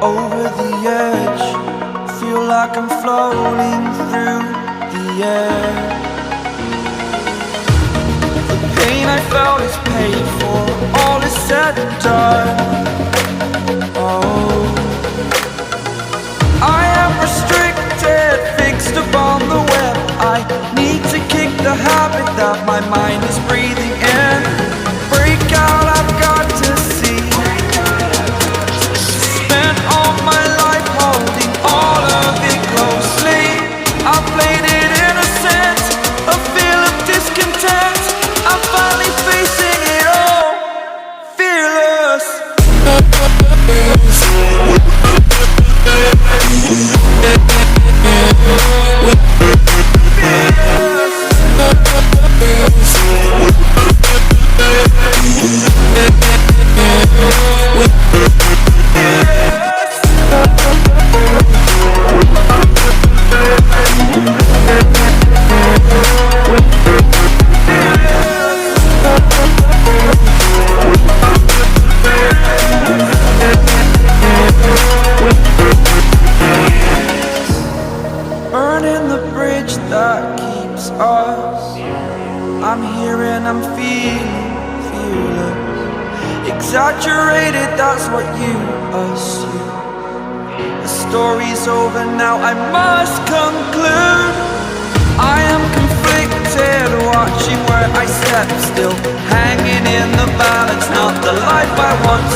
over the edge. Feel like I'm floating through the air. The pain I felt is paid for, all is said and done. Oh, I am restricted, fixed upon the web. I need to kick the habit that my mind is breathing in. Break out, I've got to see. Spent all my life holding all of it closely. I played it innocent, a feel of discontent. I'm finally facing it all, fearless. Burning the bridge that keeps us. I'm here and I'm feeling fearless. Exaggerated, that's what you assume. The story's over now, I must conclude. I am conflicted, watching where I step still, hanging in the balance, not the life I want